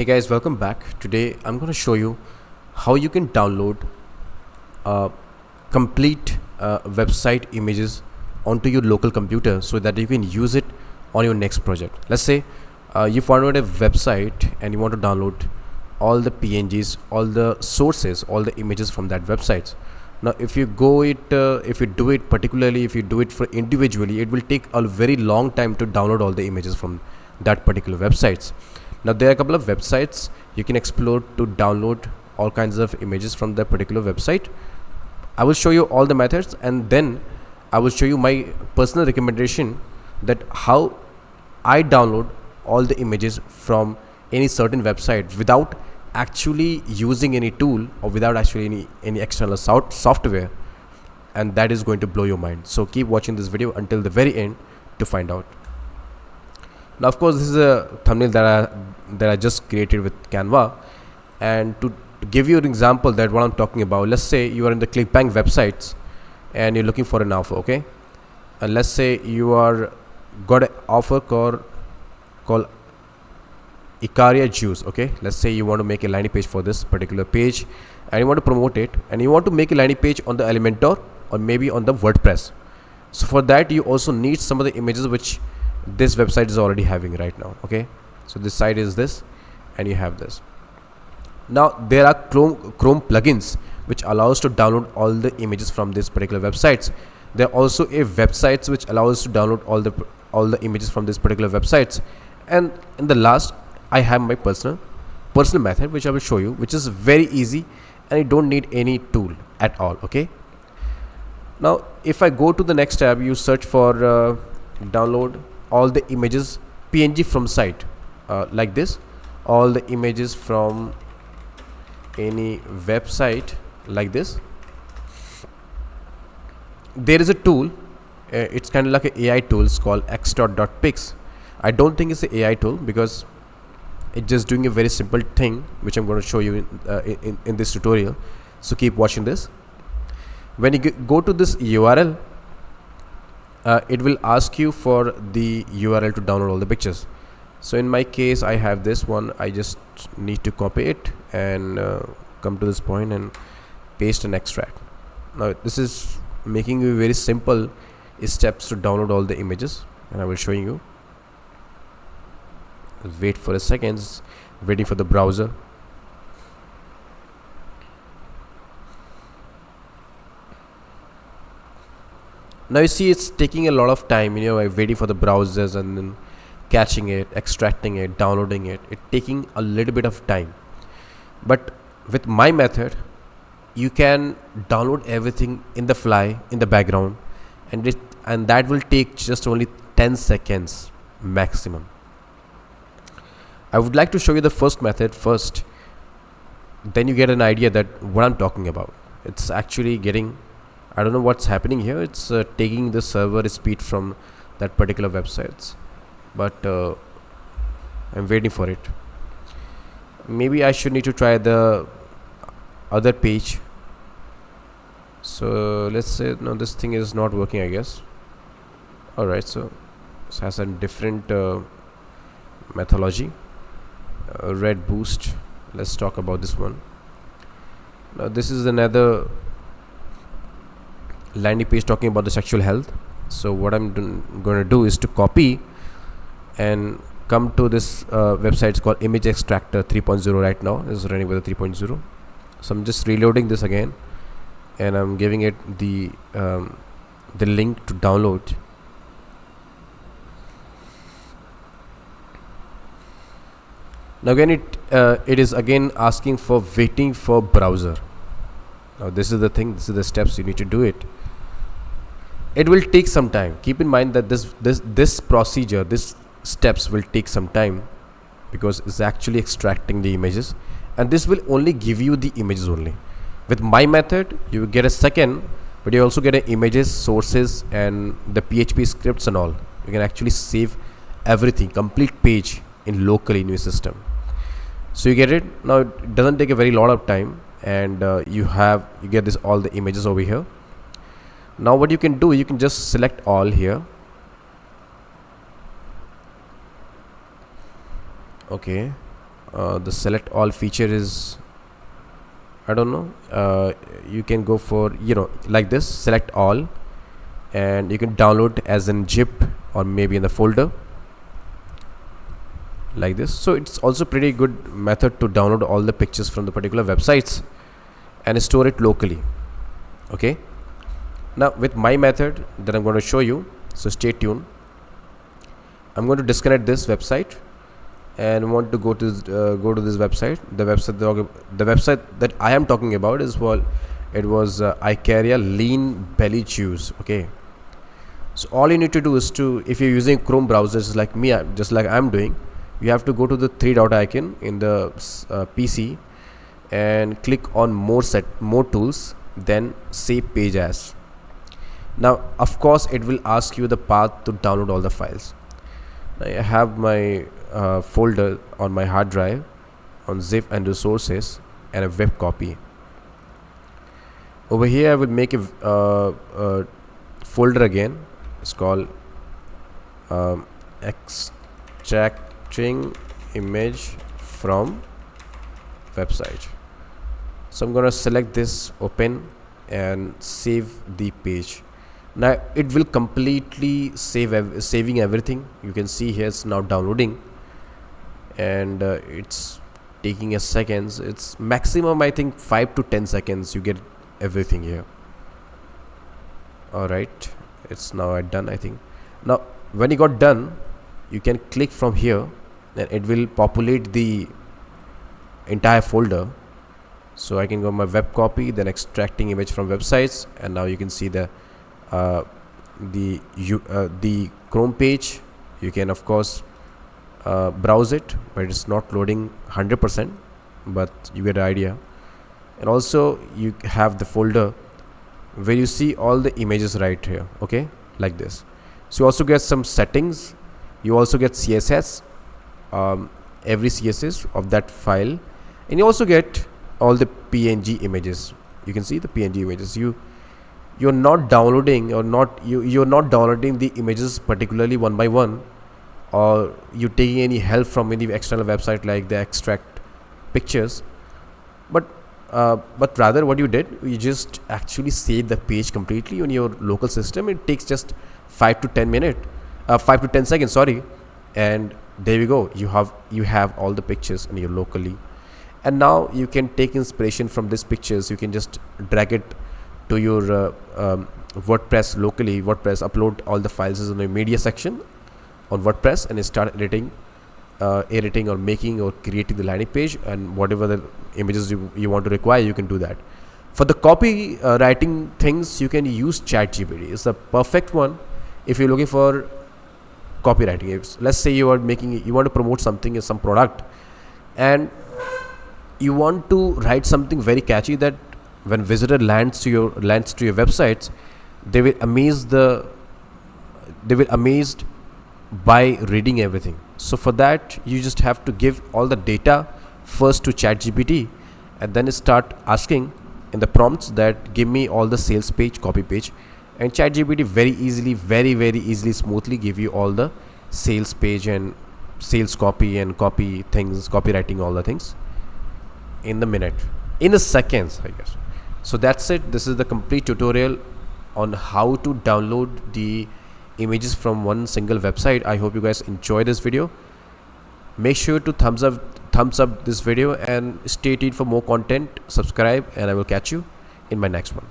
Hey guys, welcome back. Today I'm going to show you how you can download complete website images onto your local computer so that you can use it on your next project. Let's say you found a website and you want to download all the PNGs, all the sources, all the images from that website. Now if you do it particularly, if you do it for individually, it will take a very long time to download all the images from that particular websites. Now there are a couple of websites you can explore to download all kinds of images from that particular website. I will show you all the methods, and then I will show you my personal recommendation that how I download all the images from any certain website without actually using any tool or without actually any external software, and that is going to blow your mind. So keep watching this video until the very end to find out. Now of course this is a thumbnail that I just created with Canva, and to give you an example that what I'm talking about, let's say you are in the ClickBank websites and you're looking for an offer, okay? And let's say you are got an offer called Icaria Juice, okay? Let's say you want to make a landing page for this particular page and you want to promote it, and you want to make a landing page on the Elementor or maybe on the WordPress. So for that you also need some of the images which this website is already having right now, okay? So this site is this and you have this. Now there are Chrome plugins which allows to download all the images from this particular websites. There are also a websites which allows to download all the images from this particular websites. And in the last, I have my personal method which I will show you, which is very easy and you don't need any tool at all, okay? Now if I go to the next tab, you search for download all the images PNG from site, like this, all the images from any website like this. There is a tool, it's kind of like an AI tool, it's called extort.pix. I don't think it's an AI tool because it's just doing a very simple thing which I'm going to show you in this tutorial. So keep watching this. When you go to this URL, it will ask you for the URL to download all the pictures. So in my case I have this one. I just need to copy it and come to this point and paste and extract. Now this is making you very simple steps to download all the images, and I will show you. Wait for a second, waiting for the browser. Now you see it's taking a lot of time, waiting for the browsers and then catching it, extracting it, downloading it. It's taking a little bit of time. But with my method, you can download everything in the fly, in the background, and that will take just only 10 seconds maximum. I would like to show you the first method first, then you get an idea that what I'm talking about. It's actually getting, I don't know what's happening here. It's taking the server speed from that particular websites, but I'm waiting for it. Maybe I should need to try the other page. So let's say no, this thing is not working, I guess. Alright, so it has a different methodology. Red boost, let's talk about this one. Now this is another landing page talking about the sexual health. So what I'm going to do is to copy and come to this website. It's called Image Extractor 3.0 right now. It's running with the 3.0. So I'm just reloading this again and I'm giving it the link to download. Now again it is again asking for waiting for browser. Now this is the thing, this is the steps you need to do it. It will take some time. Keep in mind that this procedure, this steps will take some time because it's actually extracting the images, and this will only give you the images only. With my method you get a second, but you also get an images, sources, and the PHP scripts and all. You can actually save everything, complete page in locally in your system. So you get it. Now it doesn't take a very lot of time, and you get this all the images over here. Now what you can do, you can just select all here. Okay, The select all feature is, I don't know, you can go for, like this, select all, and you can download as in zip or maybe in the folder like this. So it's also pretty good method to download all the pictures from the particular websites and store it locally. Okay, now with my method that I'm going to show you, so stay tuned. I'm going to disconnect this website and want to go to this website. The website that I am talking about is, well, it was Icaria lean belly chews. Okay, so all you need to do is to, if you're using Chrome browsers like me, just like I'm doing, you have to go to the three dot icon in the PC and click on more tools, then save page as. Now of course it will ask you the path to download all the files. I have my folder on my hard drive on zip and resources and a web copy. Over here I will make a folder again. It's called extracting image from website. So I'm gonna select this, open, and save the page. Now it will completely saving everything. You can see here it's now downloading, and it's taking a seconds. It's maximum, I think, 5 to 10 seconds. You get everything here. All right, it's now done, I think. Now when you got done, you can click from here and it will populate the entire folder. So I can go my web copy, then extracting image from websites, and now you can see the Chrome page. You can of course browse it, but it's not loading 100%, but you get the idea. And also you have the folder where you see all the images right here. Okay, like this. So you also get some settings. You also get CSS, every CSS of that file, and you also get all the PNG images. You can see the PNG images. You're not downloading or you're not downloading the images particularly one by one, or you taking any help from any external website like the extract pictures, but rather what you did, you just actually save the page completely on your local system. It takes just 5 to 10 seconds, sorry, and there we go. You have all the pictures in your locally, and now you can take inspiration from these pictures. You can just drag it to your WordPress locally. WordPress, upload all the files in the media section on WordPress and start editing or making or creating the landing page, and whatever the images you want to require, you can do that. For the copy writing things, you can use ChatGPT. It's the perfect one if you're looking for copywriting. Let's say you want to promote something, some product, and you want to write something very catchy that when visitor lands to your websites, they will amazed by reading everything. So for that, you just have to give all the data first to ChatGPT, and then start asking in the prompts that give me all the sales page, copy page, and ChatGPT very easily, smoothly give you all the sales page and sales copy and copy things, copywriting, all the things in a seconds, I guess. So that's it. This is the complete tutorial on how to download the images from one single website. I hope you guys enjoy this video. Make sure to thumbs up this video and stay tuned for more content. Subscribe, and I will catch you in my next one.